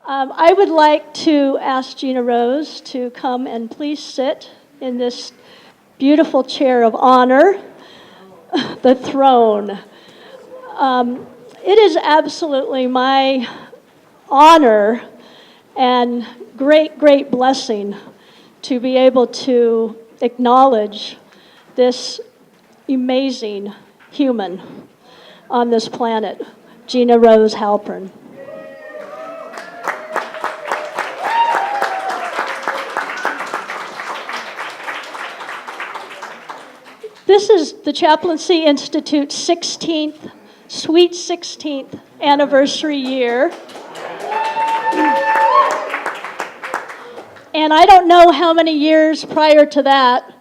I would like to ask Gina Rose to come and please sit in this beautiful chair of honor, the throne. It is absolutely my honor and great, great blessing to be able to acknowledge this amazing human on this planet, Gina Rose Halpern. This is the Chaplaincy Institute's 16th, sweet 16th anniversary year. And I don't know how many years prior to that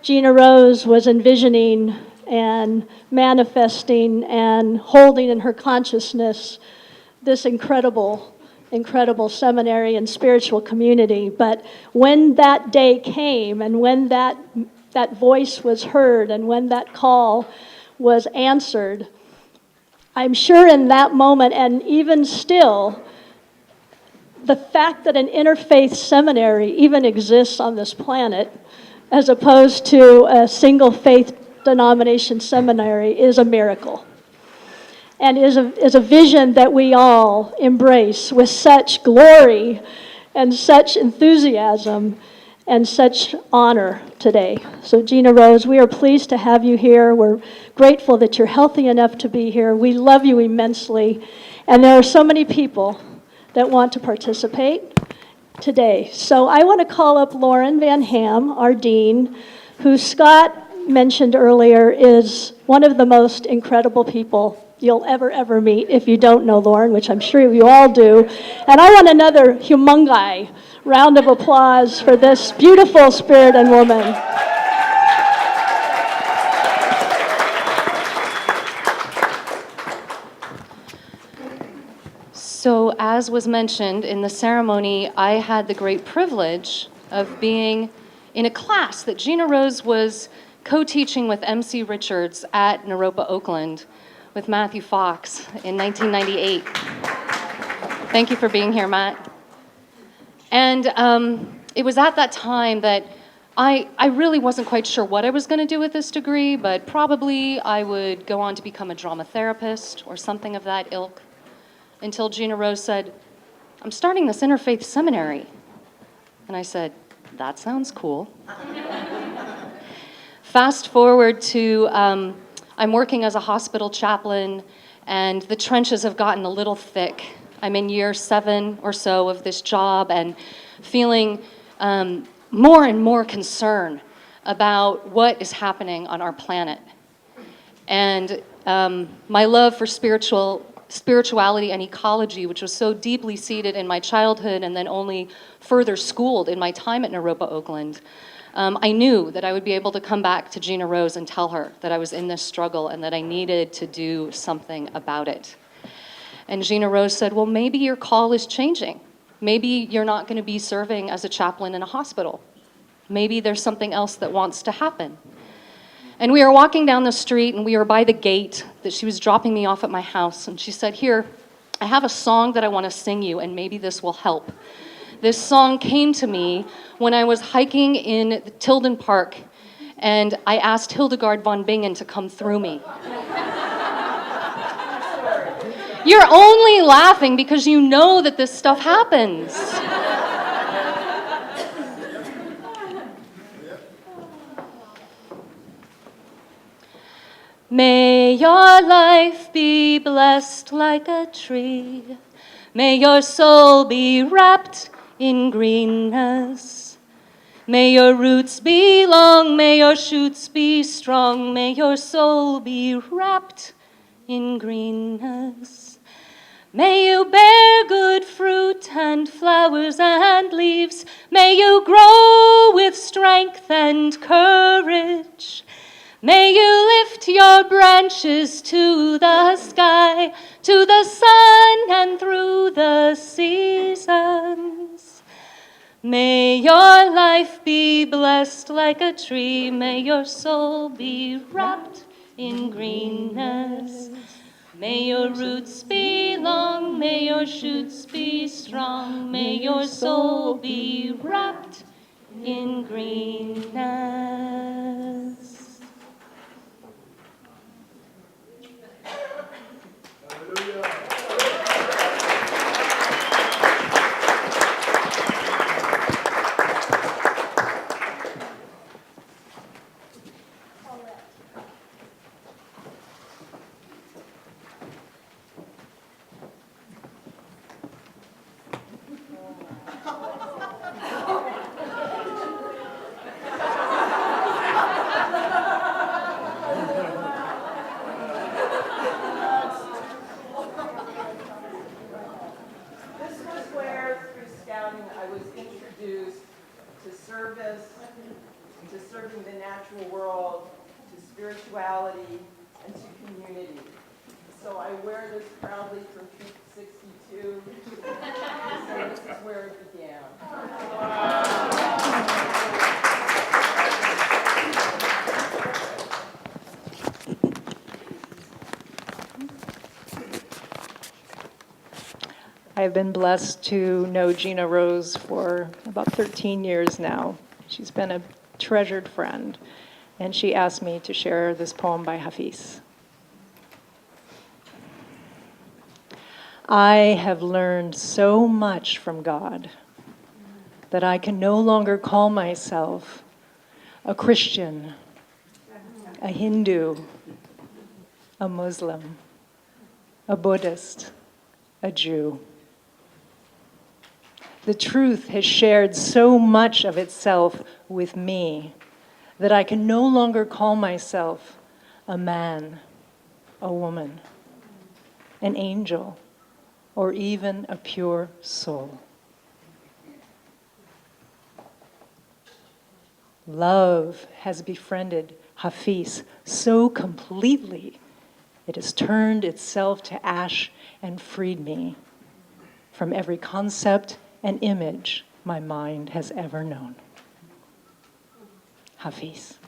Gina Rose was envisioning and manifesting and holding in her consciousness this incredible, incredible seminary and spiritual community. But when that day came and when that voice was heard and when that call was answered, I'm sure in that moment, and even still, the fact that an interfaith seminary even exists on this planet, as opposed to a single faith denomination seminary, is a miracle. And is a vision that we all embrace with such glory and such enthusiasm and such honor today. So Gina Rose, we are pleased to have you here. We're grateful that you're healthy enough to be here. We love you immensely. And there are so many people that want to participate today. So I want to call up Lauren Van Ham, our dean, who Scott mentioned earlier is one of the most incredible people you'll ever meet if you don't know Lauren, which I'm sure you all do. And I want another humungi round of applause for this beautiful spirit and woman. So as was mentioned in the ceremony, I had the great privilege of being in a class that Gina Rose was co-teaching with MC Richards at Naropa, Oakland with Matthew Fox in 1998. Thank you for being here, Matt. And it was at that time that I really wasn't quite sure what I was going to do with this degree, but probably I would go on to become a drama therapist or something of that ilk, until Gina Rose said, "I'm starting this interfaith seminary." And I said, "That sounds cool." Fast forward to, I'm working as a hospital chaplain, and the trenches have gotten a little thick. I'm in year 7 or so of this job and feeling more and more concern about what is happening on our planet. And my love for spirituality and ecology, which was so deeply seated in my childhood and then only further schooled in my time at Naropa, Oakland, I knew that I would be able to come back to Gina Rose and tell her that I was in this struggle and that I needed to do something about it. And Gina Rose said, "Well, maybe your call is changing. Maybe you're not going to be serving as a chaplain in a hospital. Maybe there's something else that wants to happen." And we were walking down the street, and we were by the gate that she was dropping me off at my house. And she said, "Here, I have a song that I want to sing you, and maybe this will help." This song came to me when I was hiking in Tilden Park, and I asked Hildegard von Bingen to come through me. You're only laughing because you know that this stuff happens. May your life be blessed like a tree. May your soul be wrapped in greenness. May your roots be long, may your shoots be strong. May your soul be wrapped in greenness. May you bear good fruit and flowers and leaves. May you grow with strength and courage. May you lift your branches to the sky, to the sun and through the seasons. May your life be blessed like a tree. May your soul be wrapped in greenness. May your roots be long, may your shoots be strong, may your soul be wrapped in greenness. To serving the natural world, to spirituality, and to community. So I wear this proudly from Troop 62. So this is where it began. I've been blessed to know Gina Rose for about 13 years now. She's been a treasured friend, and she asked me to share this poem by Hafiz. I have learned so much from God that I can no longer call myself a Christian, a Hindu, a Muslim, a Buddhist, a Jew. The truth has shared so much of itself with me that I can no longer call myself a man, a woman, an angel, or even a pure soul. Love has befriended Hafiz so completely, it has turned itself to ash and freed me from every concept and image my mind has ever known. Hafiz.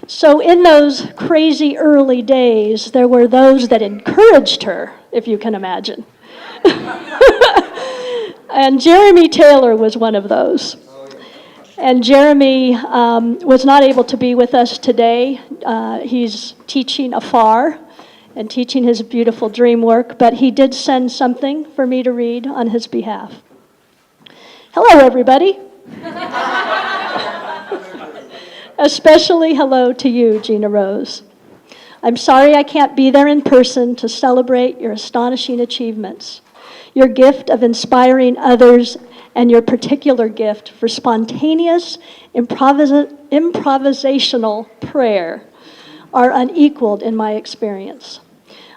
So in those crazy early days, there were those that encouraged her, if you can imagine. And Jeremy Taylor was one of those. And Jeremy was not able to be with us today. He's teaching afar and teaching his beautiful dream work, but he did send something for me to read on his behalf. Hello, everybody. Especially hello to you, Gina Rose. I'm sorry I can't be there in person to celebrate your astonishing achievements, your gift of inspiring others, and your particular gift for spontaneous, improvisational prayer are unequaled in my experience.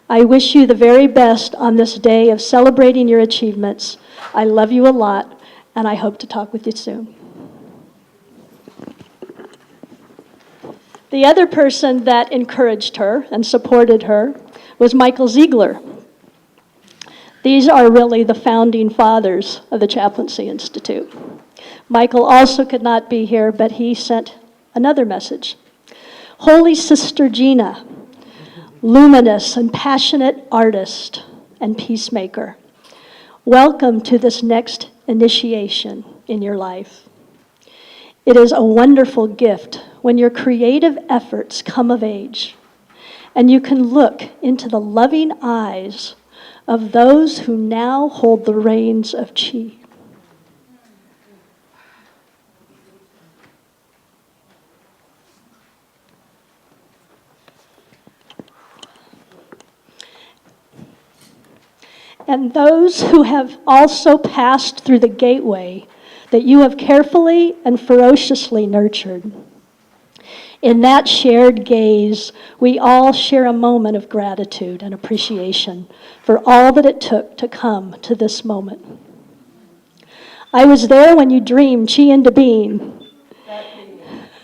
I wish you the very best on this day of celebrating your achievements. I love you a lot, and I hope to talk with you soon. The other person that encouraged her and supported her was Michael Ziegler. These are really the founding fathers of the Chaplaincy Institute. Michael also could not be here, but he sent another message. Holy Sister Gina, luminous and passionate artist and peacemaker, welcome to this next initiation in your life. It is a wonderful gift when your creative efforts come of age and you can look into the loving eyes of those who now hold the reins of Chi. And those who have also passed through the gateway that you have carefully and ferociously nurtured. In that shared gaze, we all share a moment of gratitude and appreciation for all that it took to come to this moment. I was there when you dreamed Chi into being. That meeting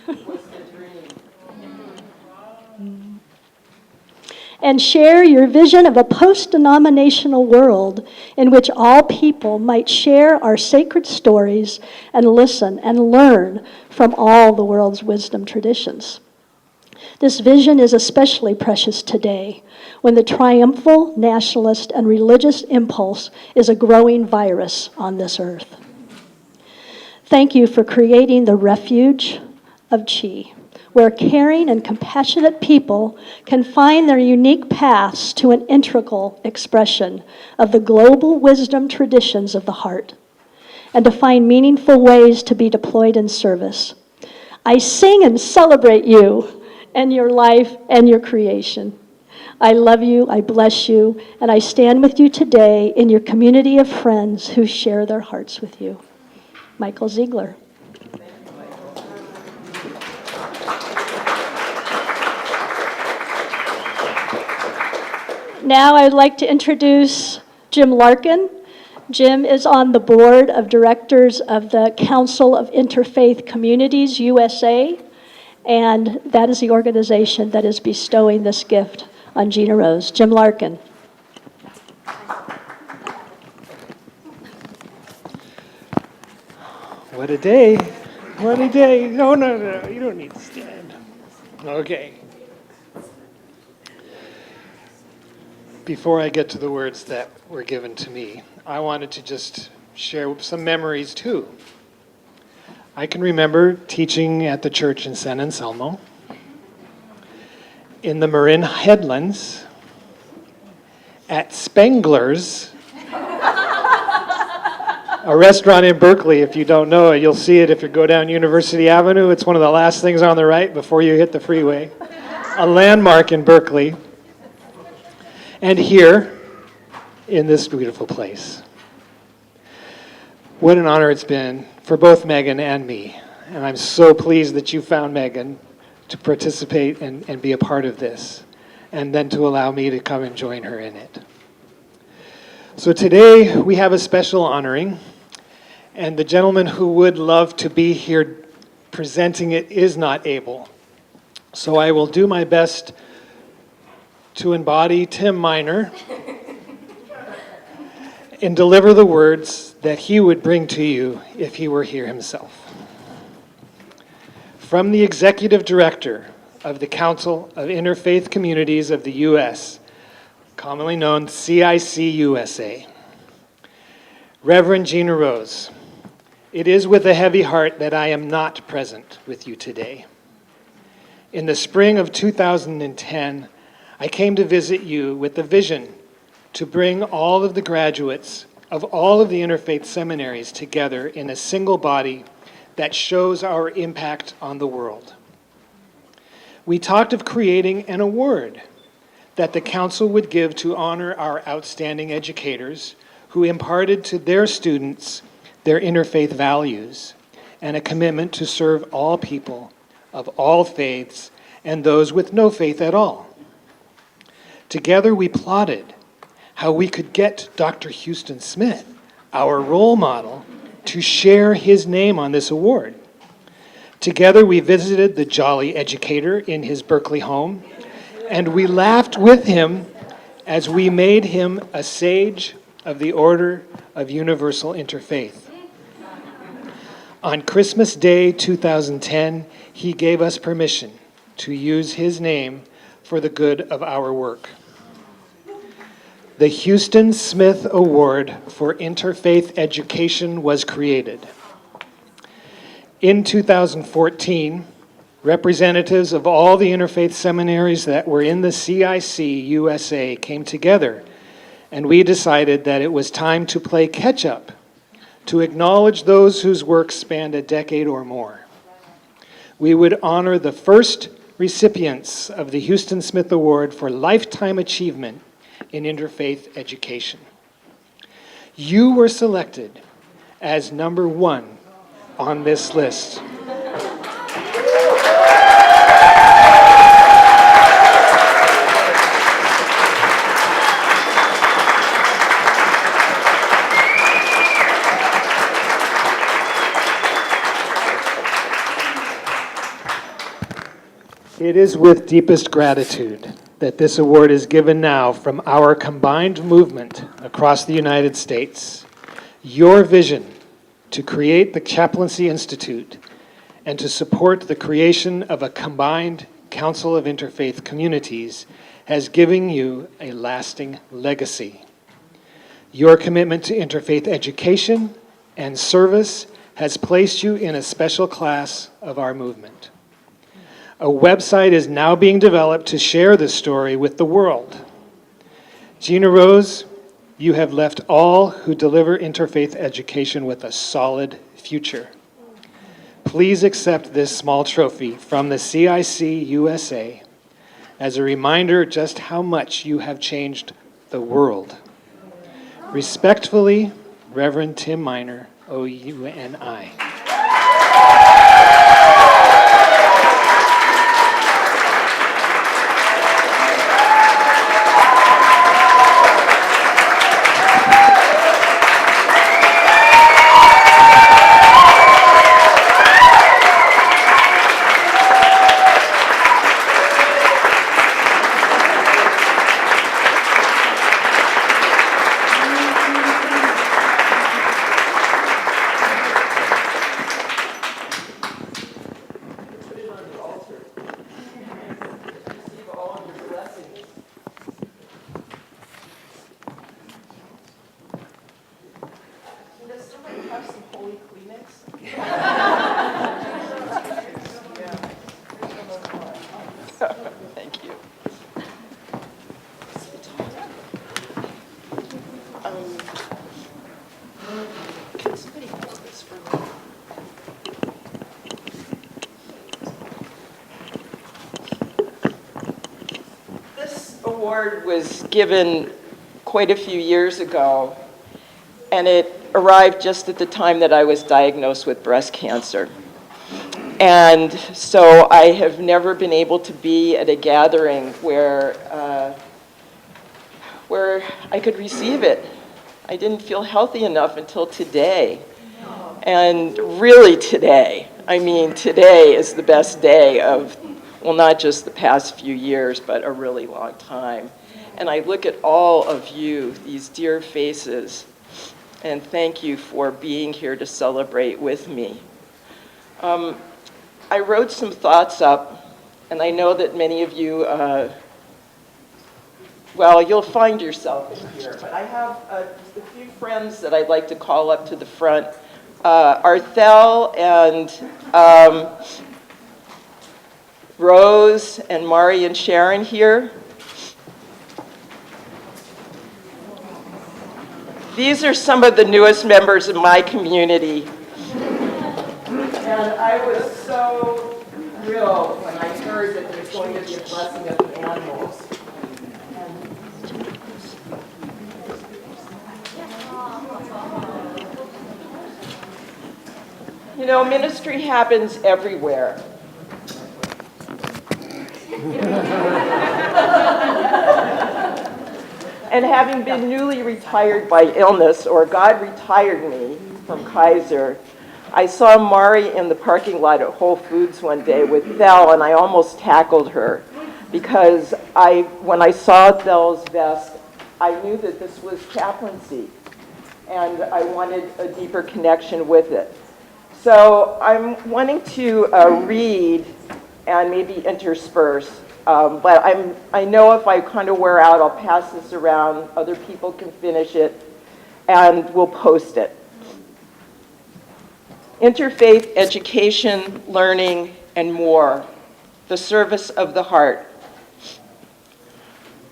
was the dream. and share your vision of a post-denominational world in which all people might share our sacred stories and listen and learn from all the world's wisdom traditions. This vision is especially precious today, when the triumphal nationalist and religious impulse is a growing virus on this earth. Thank you for creating the refuge of Chi, where caring and compassionate people can find their unique paths to an integral expression of the global wisdom traditions of the heart, and to find meaningful ways to be deployed in service. I sing and celebrate you and your life and your creation. I love you, I bless you, and I stand with you today in your community of friends who share their hearts with you. Michael Ziegler. Now I'd like to introduce Jim Larkin. Jim is on the board of directors of the Council of Interfaith Communities, USA, and that is the organization that is bestowing this gift on Gina Rose. Jim Larkin. What a day. What a day. No, you don't need to stand. Okay. Before I get to the words that were given to me, I wanted to just share some memories too. I can remember teaching at the church in San Anselmo, in the Marin Headlands, at Spengler's, a restaurant in Berkeley. If you don't know it, you'll see it if you go down University Avenue. It's one of the last things on the right before you hit the freeway. A landmark in Berkeley. And here, in this beautiful place. What an honor it's been for both Megan and me. And I'm so pleased that you found Megan to participate and be a part of this, and then to allow me to come and join her in it. So today we have a special honoring, and the gentleman who would love to be here presenting it is not able. So I will do my best to embody Tim Miner and deliver the words that he would bring to you if he were here himself. From the Executive Director of the Council of Interfaith Communities of the U.S., commonly known CIC USA, Reverend Gina Rose, it is with a heavy heart that I am not present with you today. In the spring of 2010, I came to visit you with the vision to bring all of the graduates of all of the interfaith seminaries together in a single body that shows our impact on the world. We talked of creating an award that the council would give to honor our outstanding educators who imparted to their students their interfaith values and a commitment to serve all people of all faiths and those with no faith at all. Together we plotted how we could get Dr. Houston Smith, our role model, to share his name on this award. Together we visited the jolly educator in his Berkeley home, and we laughed with him as we made him a sage of the Order of Universal Interfaith. On Christmas Day 2010, he gave us permission to use his name for the good of our work. The Houston Smith Award for Interfaith Education was created. In 2014, representatives of all the interfaith seminaries that were in the CIC USA came together, and we decided that it was time to play catch-up to acknowledge those whose work spanned a decade or more. We would honor the first recipients of the Houston Smith Award for Lifetime Achievement in Interfaith Education. You were selected as number 1 on this list. It is with deepest gratitude that this award is given now from our combined movement across the United States. Your vision to create the Chaplaincy Institute and to support the creation of a combined Council of Interfaith Communities has given you a lasting legacy. Your commitment to interfaith education and service has placed you in a special class of our movement. A website is now being developed to share this story with the world. Gina Rose, you have left all who deliver interfaith education with a solid future. Please accept this small trophy from the CIC USA as a reminder just how much you have changed the world. Respectfully, Reverend Tim Miner, OUNI. Thank you. Can somebody hold this for me? This award was given quite a few years ago, and it arrived just at the time that I was diagnosed with breast cancer. And so I have never been able to be at a gathering where I could receive it. I didn't feel healthy enough until today. And really today, I mean, today is the best day of, well, not just the past few years, but a really long time. And I look at all of you, these dear faces, and thank you for being here to celebrate with me. I wrote some thoughts up, and I know that many of you, well, you'll find yourself in here, but I have a few friends that I'd like to call up to the front. Arthel and Rose and Mari and Sharon here. These are some of the newest members of my community. And I was so thrilled when I heard that there's going to be a blessing of the animals. You know, ministry happens everywhere. And having been newly retired by illness, or God retired me from Kaiser, I saw Mari in the parking lot at Whole Foods one day with Thel, and I almost tackled her because when I saw Thel's vest, I knew that this was chaplaincy, and I wanted a deeper connection with it. So I'm wanting to read and maybe intersperse, but I know if I kind of wear out, I'll pass this around, other people can finish it, and we'll post it. Interfaith education, learning, and more, the service of the heart.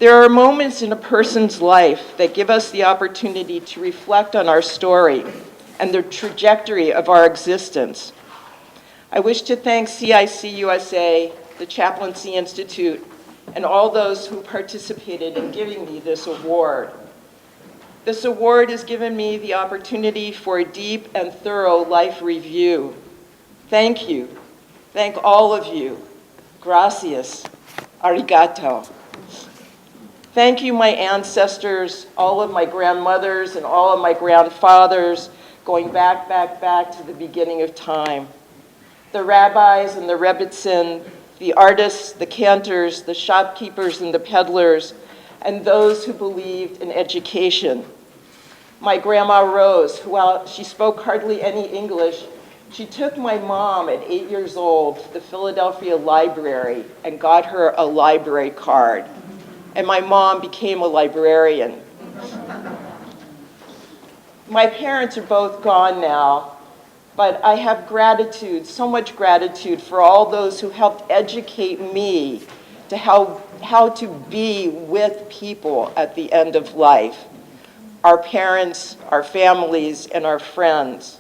There are moments in a person's life that give us the opportunity to reflect on our story and the trajectory of our existence. I wish to thank CIC USA, the Chaplaincy Institute, and all those who participated in giving me this award. This award has given me the opportunity for a deep and thorough life review. Thank you. Thank all of you. Gracias. Arigato. Thank you, my ancestors, all of my grandmothers and all of my grandfathers, going back to the beginning of time. The rabbis and the rebbitzin, the artists, the cantors, the shopkeepers and the peddlers, and those who believed in education. My grandma Rose, who, while she spoke hardly any English, she took my mom at 8 years old to the Philadelphia Library and got her a library card. And my mom became a librarian. My parents are both gone now, but I have gratitude, so much gratitude for all those who helped educate me to how to be with people at the end of life. Our parents, our families, and our friends.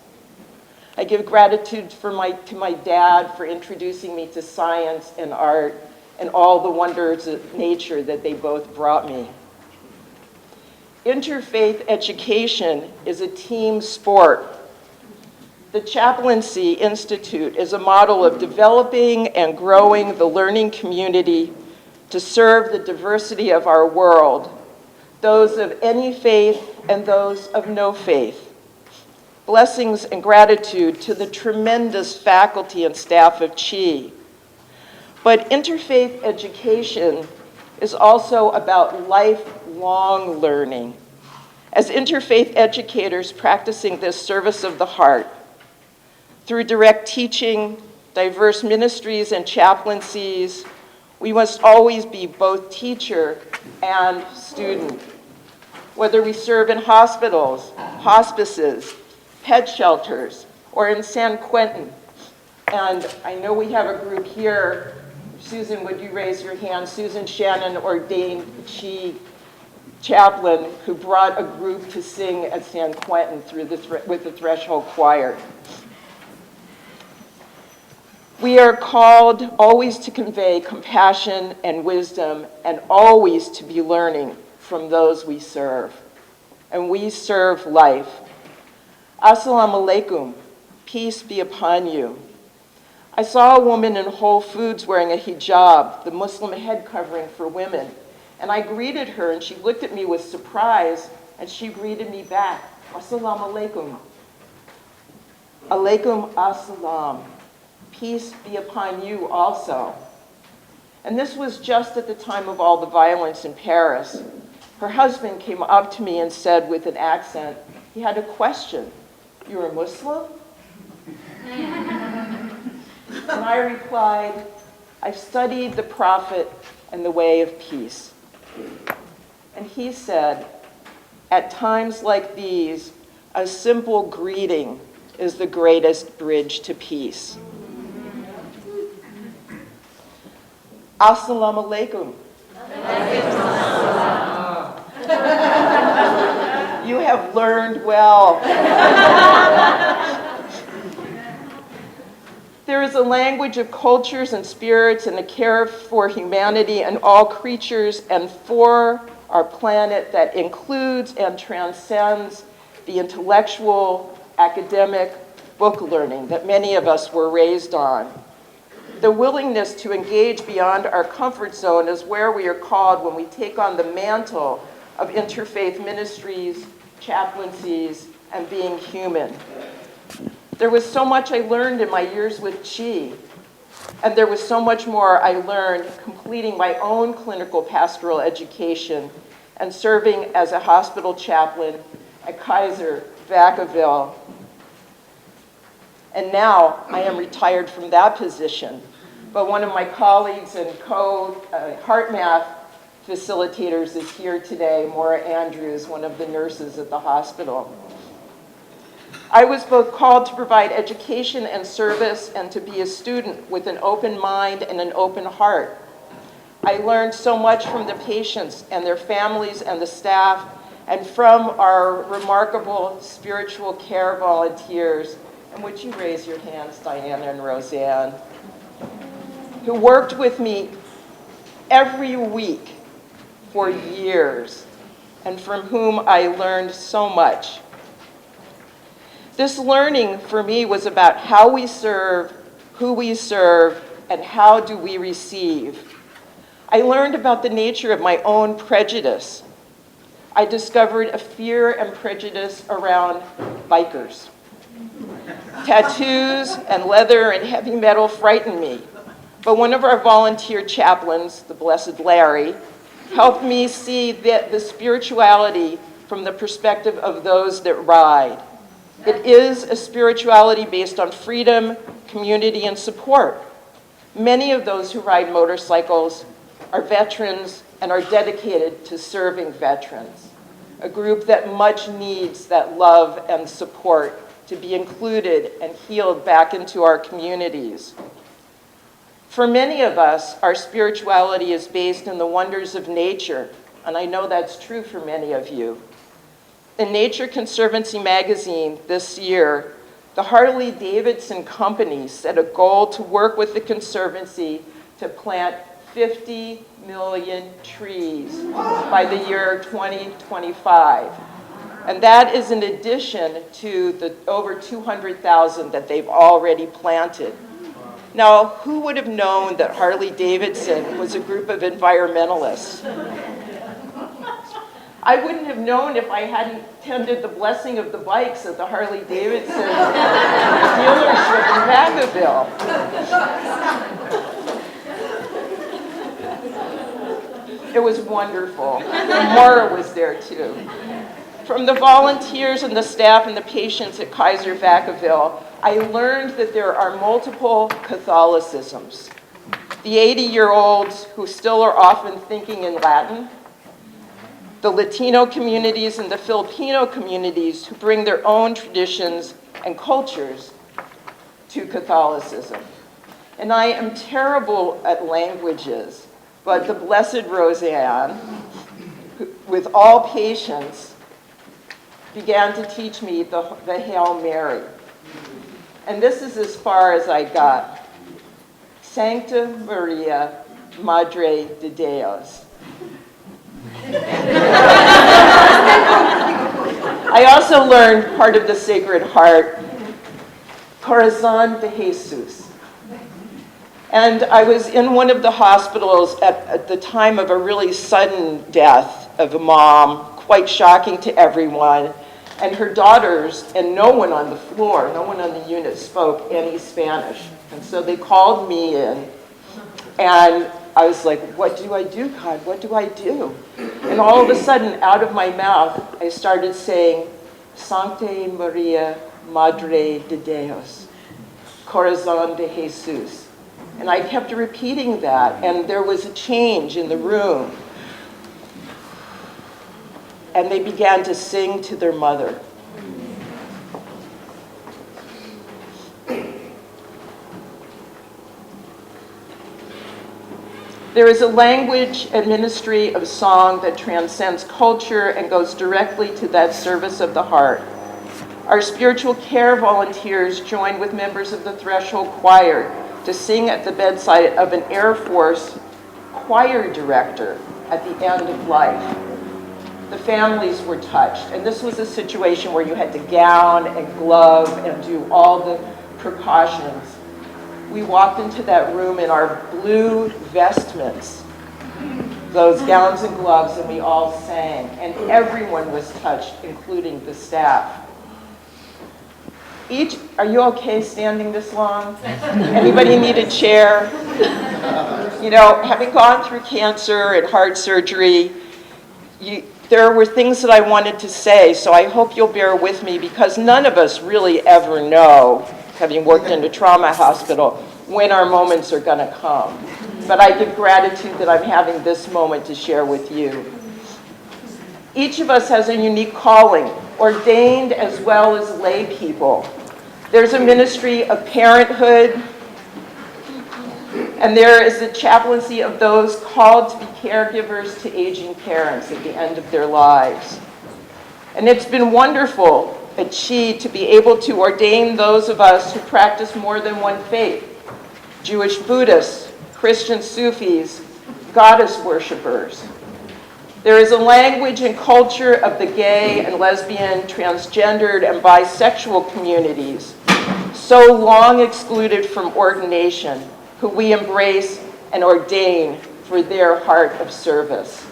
I give gratitude to my dad for introducing me to science and art and all the wonders of nature that they both brought me. Interfaith education is a team sport. The Chaplaincy Institute is a model of developing and growing the learning community to serve the diversity of our world, those of any faith and those of no faith. Blessings and gratitude to the tremendous faculty and staff of CHI. But interfaith education is also about lifelong learning. As interfaith educators practicing this service of the heart, through direct teaching, diverse ministries, and chaplaincies, we must always be both teacher and student. Whether we serve in hospitals, hospices, pet shelters, or in San Quentin. And I know we have a group here. Susan, would you raise your hand? Susan Shannon ordained CHI chaplain who brought a group to sing at San Quentin with the Threshold Choir. We are called always to convey compassion and wisdom and always to be learning from those we serve. And we serve life. Assalamu alaikum, peace be upon you. I saw a woman in Whole Foods wearing a hijab, the Muslim head covering for women, and I greeted her and she looked at me with surprise and she greeted me back, Assalamu alaikum. Alaikum assalam, peace be upon you also. And this was just at the time of all the violence in Paris. Her husband came up to me and said with an accent, he had a question. You're a Muslim? And I replied, I've studied the Prophet and the way of peace. And he said, at times like these, a simple greeting is the greatest bridge to peace. Assalamu alaikum. You have learned well. There is a language of cultures and spirits and a care for humanity and all creatures and for our planet that includes and transcends the intellectual, academic, book learning that many of us were raised on. The willingness to engage beyond our comfort zone is where we are called when we take on the mantle of interfaith ministries, chaplaincies, and being human. There was so much I learned in my years with CHI, and there was so much more I learned completing my own clinical pastoral education and serving as a hospital chaplain at Kaiser Vacaville. And now I am retired from that position. But one of my colleagues and co-heart math facilitators is here today, Maura Andrews, one of the nurses at the hospital. I was both called to provide education and service and to be a student with an open mind and an open heart. I learned so much from the patients and their families and the staff and from our remarkable spiritual care volunteers. And would you raise your hands, Diana and Roseanne, who worked with me every week for years and from whom I learned so much. This learning for me was about how we serve, who we serve, and how do we receive. I learned about the nature of my own prejudice. I discovered a fear and prejudice around bikers. Tattoos and leather and heavy metal frightened me. But one of our volunteer chaplains, the Blessed Larry, helped me see the spirituality from the perspective of those that ride. It is a spirituality based on freedom, community, and support. Many of those who ride motorcycles are veterans and are dedicated to serving veterans, a group that much needs that love and support to be included and healed back into our communities. For many of us, our spirituality is based in the wonders of nature, and I know that's true for many of you. In Nature Conservancy magazine this year, the Harley-Davidson Company set a goal to work with the Conservancy to plant 50 million trees by the year 2025. And that is in addition to the over 200,000 that they've already planted. Now, who would have known that Harley-Davidson was a group of environmentalists? I wouldn't have known if I hadn't attended the blessing of the bikes at the Harley-Davidson dealership in Vacaville. It was wonderful. Maura was there too. From the volunteers and the staff and the patients at Kaiser Vacaville, I learned that there are multiple Catholicisms. The 80-year-olds who still are often thinking in Latin, the Latino communities and the Filipino communities who bring their own traditions and cultures to Catholicism. And I am terrible at languages, but the Blessed Roseanne, with all patience, began to teach me the Hail Mary. And this is as far as I got. Sancta Maria, Madre de Deus. I also learned part of the Sacred Heart, Corazón de Jesus. And I was in one of the hospitals at the time of a really sudden death of a mom, quite shocking to everyone. And her daughters and no one on the floor, no one on the unit spoke any Spanish. And so they called me in, and I was like, what do I do, God? What do I do? And all of a sudden, out of my mouth, I started saying, Sancta Maria, Madre de Deus, Corazón de Jesus. And I kept repeating that, and there was a change in the room. And they began to sing to their mother. There is a language and ministry of song that transcends culture and goes directly to that service of the heart. Our spiritual care volunteers joined with members of the Threshold Choir to sing at the bedside of an Air Force choir director at the end of life. The families were touched, and this was a situation where you had to gown and glove and do all the precautions. We walked into that room in our blue vestments, those gowns and gloves, and we all sang, and everyone was touched, including the staff. Are you okay standing this long? Anybody need a chair? You know, having gone through cancer and heart surgery, there were things that I wanted to say, so I hope you'll bear with me, because none of us really ever know, having worked in a trauma hospital, when our moments are going to come. But I give gratitude that I'm having this moment to share with you. Each of us has a unique calling, ordained as well as lay people. There's a ministry of parenthood, and there is a chaplaincy of those called to be caregivers to aging parents at the end of their lives. And it's been wonderful at Chi to be able to ordain those of us who practice more than one faith: Jewish Buddhists, Christian Sufis, goddess worshipers. There is a language and culture of the gay and lesbian, transgendered, and bisexual communities, so long excluded from ordination, who we embrace and ordain for their heart of service.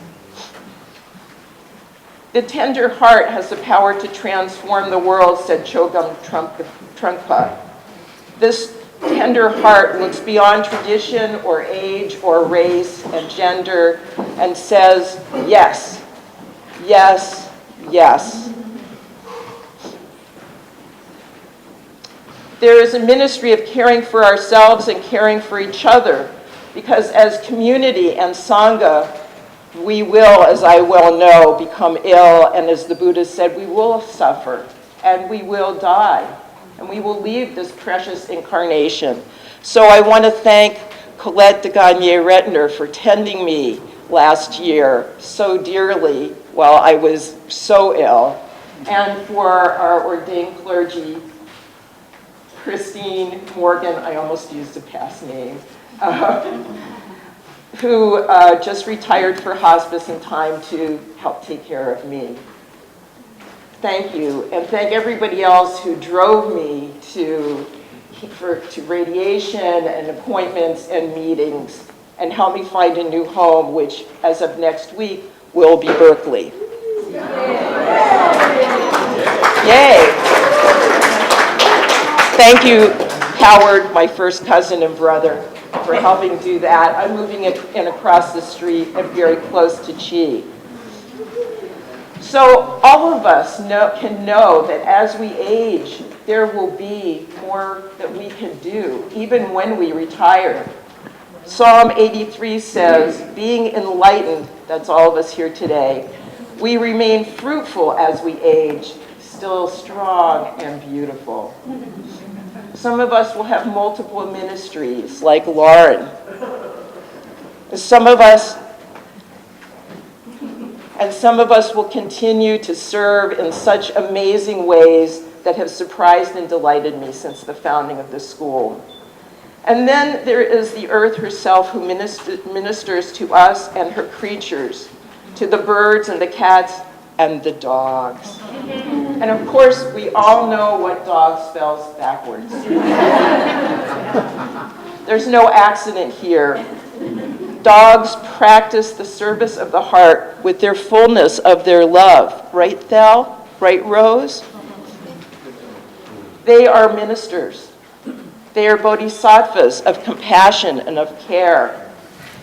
The tender heart has the power to transform the world, said Chogyam Trungpa. This tender heart looks beyond tradition or age or race and gender and says, yes, yes, yes. There is a ministry of caring for ourselves and caring for each other, because as community and Sangha, we will, as I well know, become ill, and as the Buddha said, we will suffer, and we will die, and we will leave this precious incarnation. So I want to thank Colette de Gagne-Retner for tending me last year so dearly while I was so ill, and for our ordained clergy, Christine Morgan, I almost used a past name, who just retired for hospice in time to help take care of me. Thank you, and thank everybody else who drove me to radiation and appointments and meetings, and helped me find a new home, which, as of next week, will be Berkeley. Yay! Thank you, Howard, my first cousin and brother, for helping do that. I'm moving in across the street and very close to Chi. So all of us can know that as we age, there will be more that we can do, even when we retire. Psalm 83 says, being enlightened, that's all of us here today, we remain fruitful as we age, still strong and beautiful. Some of us will have multiple ministries, like Lauren. Some of us will continue to serve in such amazing ways that have surprised and delighted me since the founding of the school. And then there is the earth herself, who ministers to us and her creatures, to the birds and the cats and the dogs. And of course, we all know what dog spells backwards. There's no accident here. Dogs practice the service of the heart with their fullness of their love. Right, Thel? Right, Rose? They are ministers. They are bodhisattvas of compassion and of care.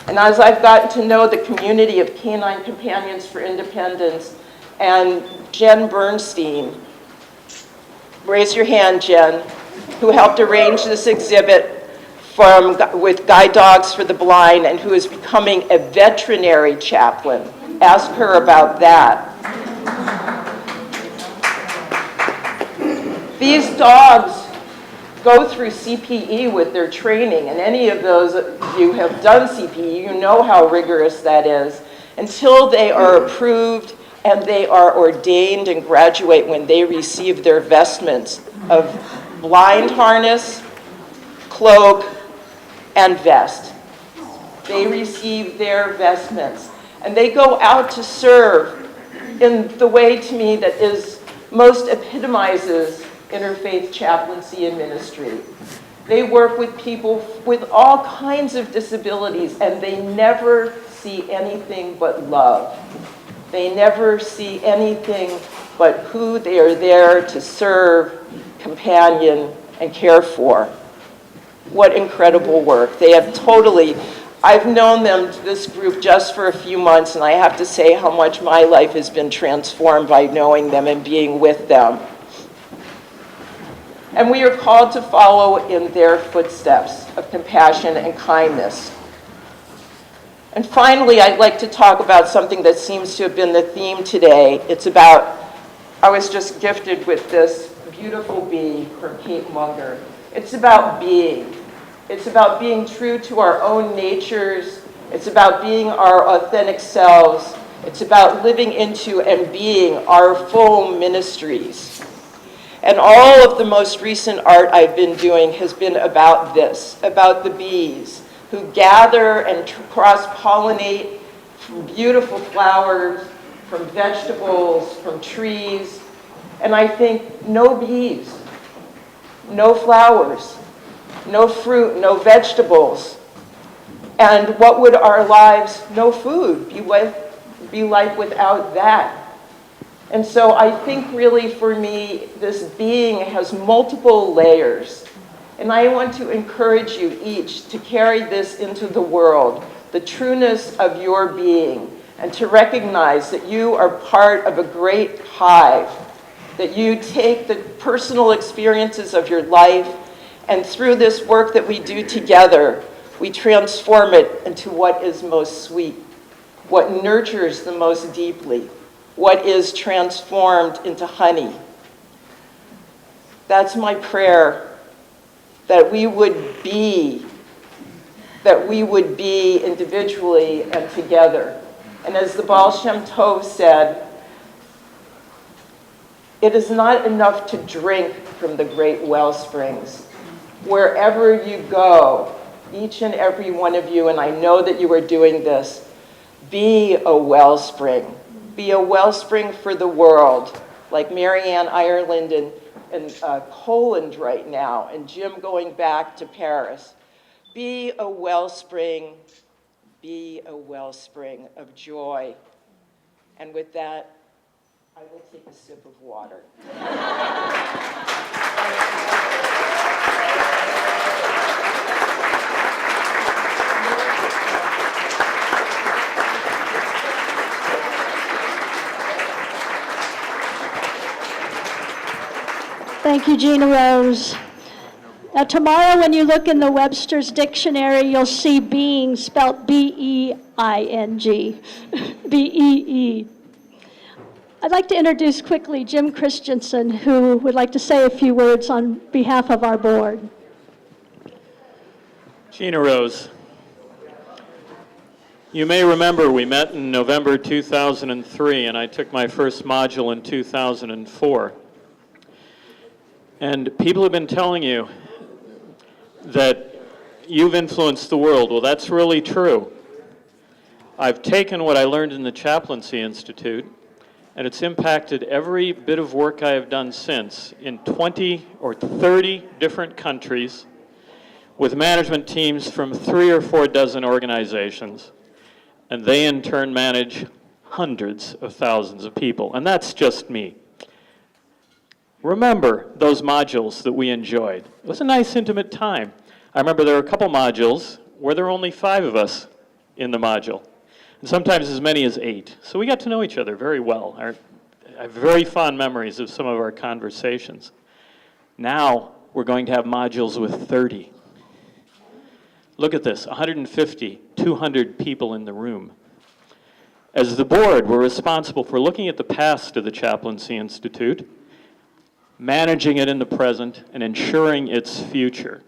And as I've gotten to know the community of Canine Companions for Independence and Jen Bernstein, raise your hand, Jen, who helped arrange this exhibit with Guide Dogs for the Blind and who is becoming a veterinary chaplain. Ask her about that. These dogs go through CPE with their training, and any of those of you who have done CPE, you know how rigorous that is, until they are approved and they are ordained and graduate when they receive their vestments of blind harness, cloak, and vest. They receive their vestments, and they go out to serve in the way, to me, that is most epitomizes interfaith chaplaincy and ministry. They work with people with all kinds of disabilities, and they never see anything but love. They never see anything but who they are there to serve, companion, and care for. What incredible work. They have totally, I've known them, this group, just for a few months, and I have to say how much my life has been transformed by knowing them and being with them. And we are called to follow in their footsteps of compassion and kindness. And finally, I'd like to talk about something that seems to have been the theme today. It's about, I was just gifted with this beautiful bee from Kate Munger. It's about being. It's about being true to our own natures. It's about being our authentic selves. It's about living into and being our full ministries. And all of the most recent art I've been doing has been about this, about the bees who gather and cross-pollinate from beautiful flowers, from vegetables, from trees. And I think no bees, no flowers, no fruit, no vegetables. And what would our lives, no food, be like without that? And so I think really for me, this being has multiple layers. And I want to encourage you each to carry this into the world, the trueness of your being, and to recognize that you are part of a great hive, that you take the personal experiences of your life, and through this work that we do together, we transform it into what is most sweet, what nurtures the most deeply, what is transformed into honey. That's my prayer, that we would be individually and together. And as the Baal Shem Tov said, it is not enough to drink from the great well springs. Wherever you go, each and every one of you, and I know that you are doing this, be a wellspring. Be a wellspring for the world, like Marianne Ireland in Poland right now, and Jim going back to Paris. Be a wellspring of joy. And with that, I will take a sip of water. Thank you, Gina Rose. Now, tomorrow when you look in the Webster's Dictionary, you'll see being spelt B-E-I-N-G, B-E-E. I'd like to introduce quickly Jim Christensen, who would like to say a few words on behalf of our board. Gina Rose, you may remember we met in November 2003, and I took my first module in 2004. And people have been telling you that you've influenced the world. Well, that's really true. I've taken what I learned in the Chaplaincy Institute, and it's impacted every bit of work I have done since in 20 or 30 different countries with management teams from 3 or 4 dozen organizations. And they in turn manage hundreds of thousands of people. And that's just me. Remember those modules that we enjoyed. It was a nice, intimate time. I remember there were a couple modules where there were only 5 of us in the module, and sometimes as many as 8. So we got to know each other very well. I have very fond memories of some of our conversations. Now we're going to have modules with 30. Look at this, 150, 200 people in the room. As the board, we're responsible for looking at the past of the Chaplaincy Institute, managing it in the present, and ensuring its future.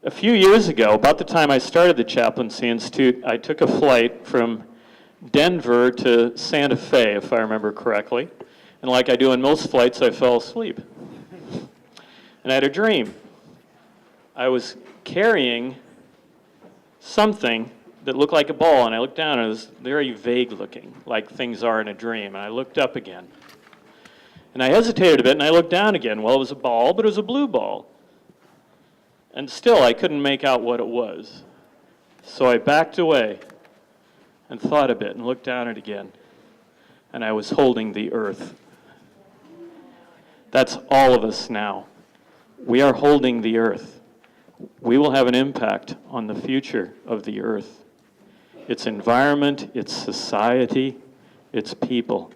A few years ago, about the time I started the Chaplaincy Institute, I took a flight from Denver to Santa Fe, if I remember correctly. And like I do on most flights, I fell asleep. And I had a dream. I was carrying something that looked like a ball, and I looked down, and it was very vague looking, like things are in a dream. And I looked up again. And I hesitated a bit, and I looked down again. Well, it was a ball, but it was a blue ball. And still, I couldn't make out what it was. So I backed away and thought a bit and looked down at it again. And I was holding the earth. That's all of us now. We are holding the earth. We will have an impact on the future of the earth. Its environment, its society, its people.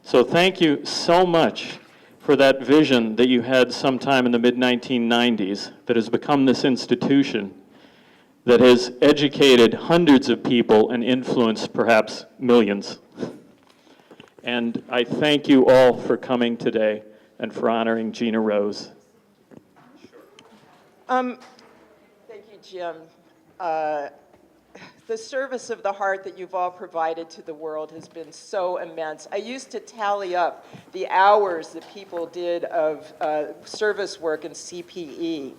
So thank you so much for that vision that you had sometime in the mid-1990s that has become this institution that has educated hundreds of people and influenced perhaps millions. And I thank you all for coming today and for honoring Gina Rose. Thank you, Jim. The service of the heart that you've all provided to the world has been so immense. I used to tally up the hours that people did of service work in CPE.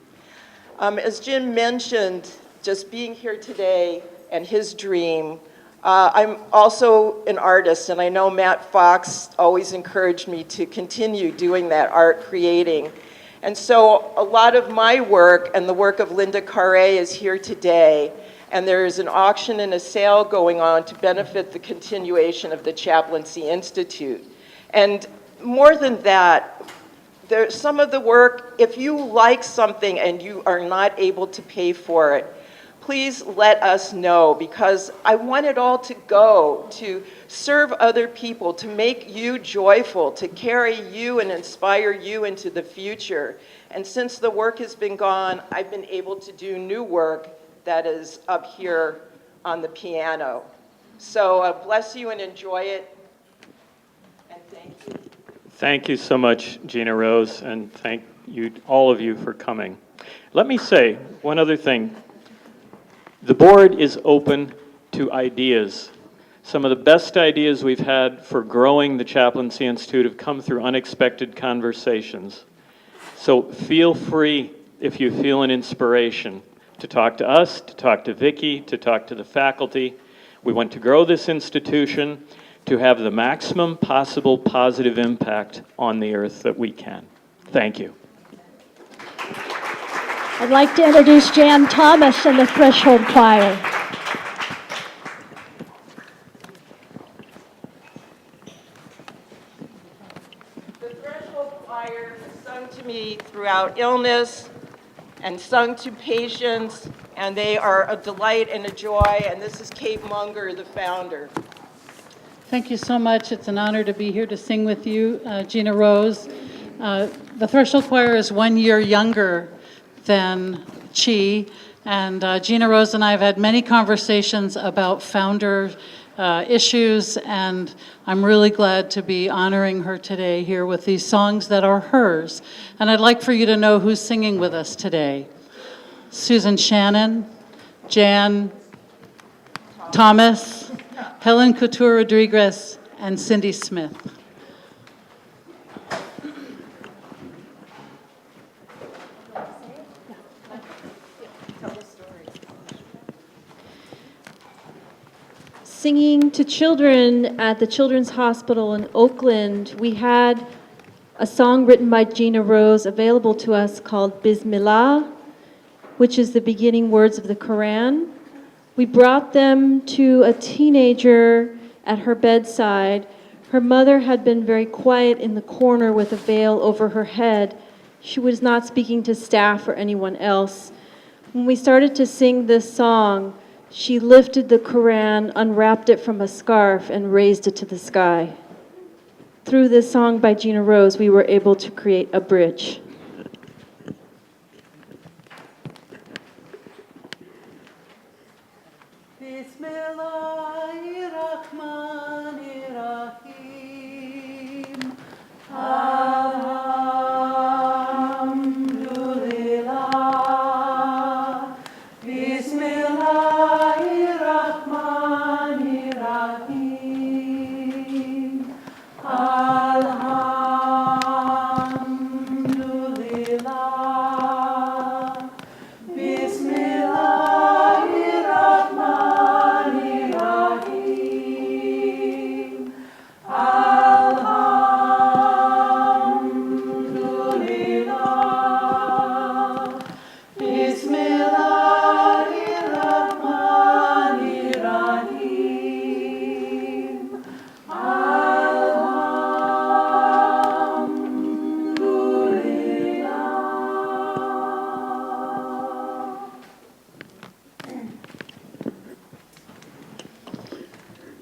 As Jim mentioned, just being here today and his dream, I'm also an artist, and I know Matt Fox always encouraged me to continue doing that art, creating. And so a lot of my work and the work of Linda Carre is here today. And there is an auction and a sale going on to benefit the continuation of the Chaplaincy Institute. And more than that, some of the work, if you like something and you are not able to pay for it, please let us know, because I want it all to go to serve other people, to make you joyful, to carry you and inspire you into the future. And since the work has been gone, I've been able to do new work that is up here on the piano. So bless you and enjoy it, and thank you. Thank you so much, Gina Rose, and thank you, all of you, for coming. Let me say one other thing. The board is open to ideas. Some of the best ideas we've had for growing the Chaplaincy Institute have come through unexpected conversations. So feel free, if you feel an inspiration, to talk to us, to talk to Vicki, to talk to the faculty. We want to grow this institution to have the maximum possible positive impact on the earth that we can. Thank you. I'd like to introduce Jan Thomas and the Threshold Choir. The Threshold Choir has sung to me throughout illness and sung to patients, and they are a delight and a joy, and this is Kate Munger, the founder. Thank you so much. It's an honor to be here to sing with you, Gina Rose. The Threshold Choir is 1 year younger than Chi, and Gina Rose and I have had many conversations about founder issues, and I'm really glad to be honoring her today here with these songs that are hers. And I'd like for you to know who's singing with us today. Susan Shannon, Jan Thomas, Helen Couture Rodriguez, and Cindy Smith. Singing to children at the Children's Hospital in Oakland, we had a song written by Gina Rose available to us called Bismillah, which is the beginning words of the Quran. We brought them to a teenager at her bedside. Her mother had been very quiet in the corner with a veil over her head. She was not speaking to staff or anyone else. When we started to sing this song, she lifted the Quran, unwrapped it from a scarf, and raised it to the sky. Through this song by Gina Rose, we were able to create a bridge. Bismillahirrahmanirrahim. Alhamdulillah. Bismillahirrahmanirrahim. Alhamdulillah. Bismillahirrahmanirrahim. Alhamdulillah. Bismillahirrahmanirrahim.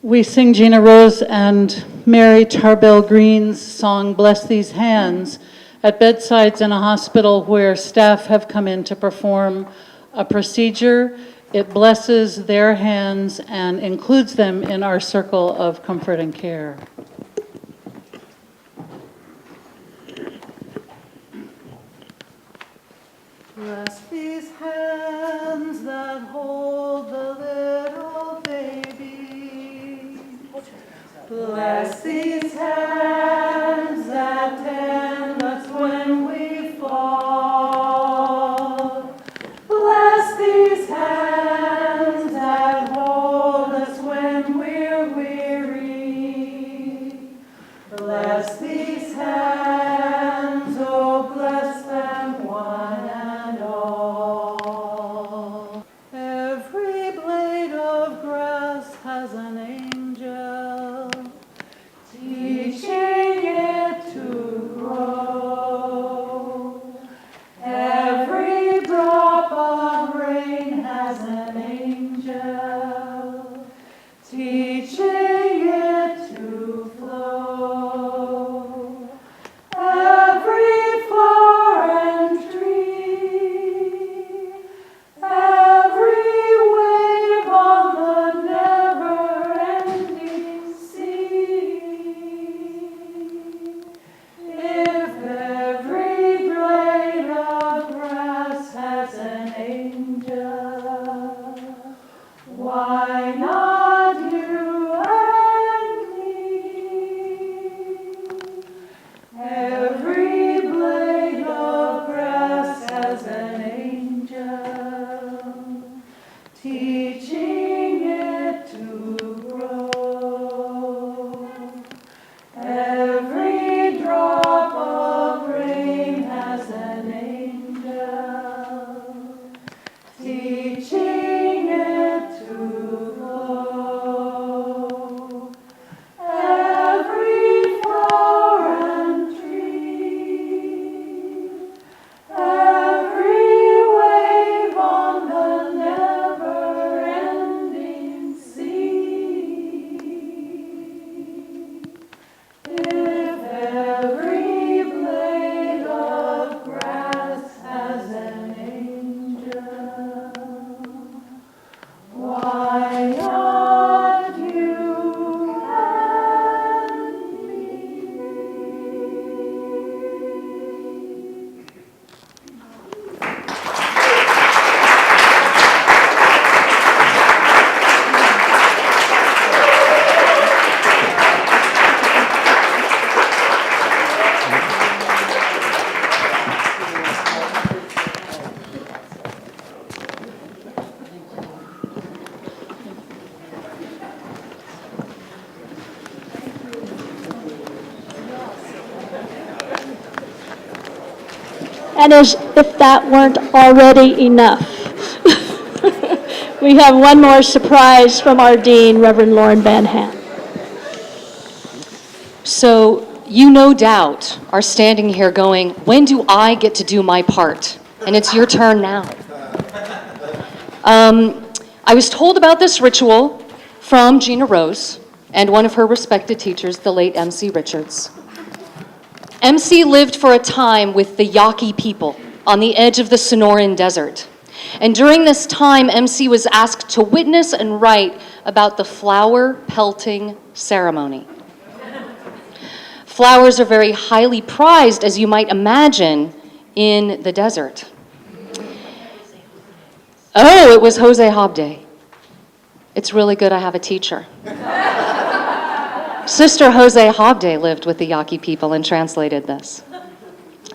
We sing Gina Rose and Mary Tarbell Green's song, Bless These Hands, at bedsides in a hospital where staff have come in to perform a procedure. It blesses their hands and includes them in our circle of comfort and care. Bless these hands that hold the little baby. Bless these hands that tend us when we fall. Bless these hands that hold us when we're weary. Bless these hands, oh bless them one and all. Every blade of grass has an angel. And as if that weren't already enough, we have one more surprise from our dean, Reverend Lauren Van Ham. So you no doubt are standing here going, when do I get to do my part? And it's your turn now. I was told about this ritual from Gina Rose and one of her respected teachers, the late M.C. Richards. MC lived for a time with the Yaqui people on the edge of the Sonoran Desert. And during this time, MC was asked to witness and write about the flower pelting ceremony. Flowers are very highly prized, as you might imagine, in the desert. Oh, it was Jose Hobday. It's really good I have a teacher. Sister Jose Hobday lived with the Yaqui people and translated this.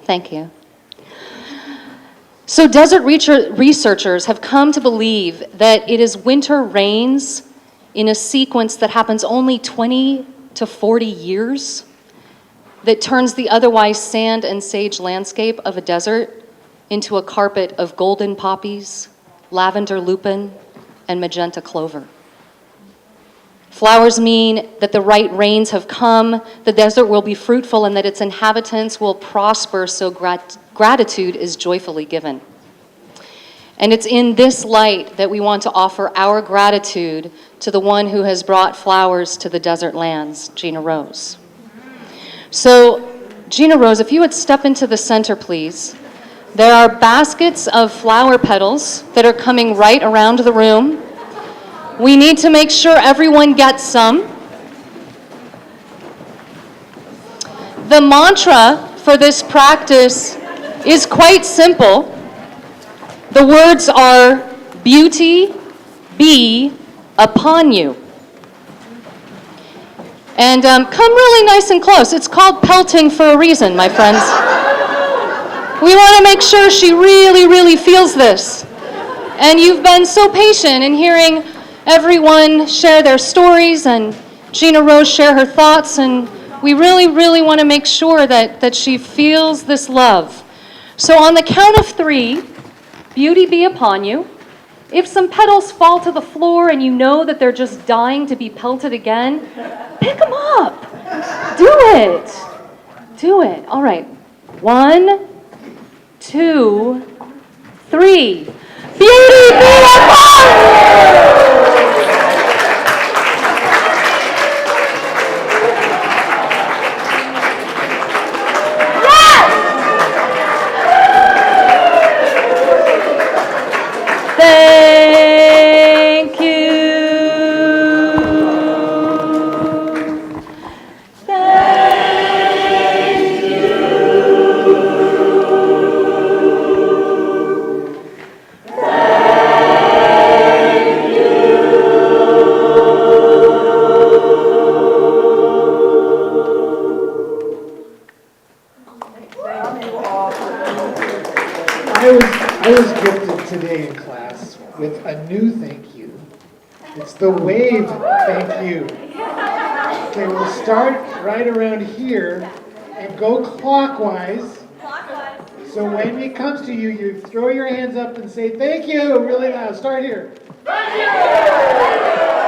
Thank you. So desert researchers have come to believe that it is winter rains in a sequence that happens only 20 to 40 years that turns the otherwise sand and sage landscape of a desert into a carpet of golden poppies, lavender lupin, and magenta clover. Flowers mean that the right rains have come, the desert will be fruitful, and that its inhabitants will prosper, so gratitude is joyfully given. And it's in this light that we want to offer our gratitude to the one who has brought flowers to the desert lands, Gina Rose. So, Gina Rose, if you would step into the center, please. There are baskets of flower petals that are coming right around the room. We need to make sure everyone gets some. The mantra for this practice is quite simple. The words are, beauty be upon you. And come really nice and close. It's called pelting for a reason, my friends. We want to make sure she really, really feels this. And you've been so patient in hearing everyone share their stories and Gina Rose share her thoughts, and we really, really want to make sure that she feels this love. So on the count of 3, beauty be upon you. If some petals fall to the floor and you know that they're just dying to be pelted again, pick them up. Do it. Do it. All right. 1, 2, 3. Beauty be upon you! Thank you. Thank you. Thank you. I was gifted today in class with a new thank you. It's the wave thank you. Okay, we'll start right around here and go clockwise. So when it comes to you, you throw your hands up and say thank you really loud. Start here. Thank you!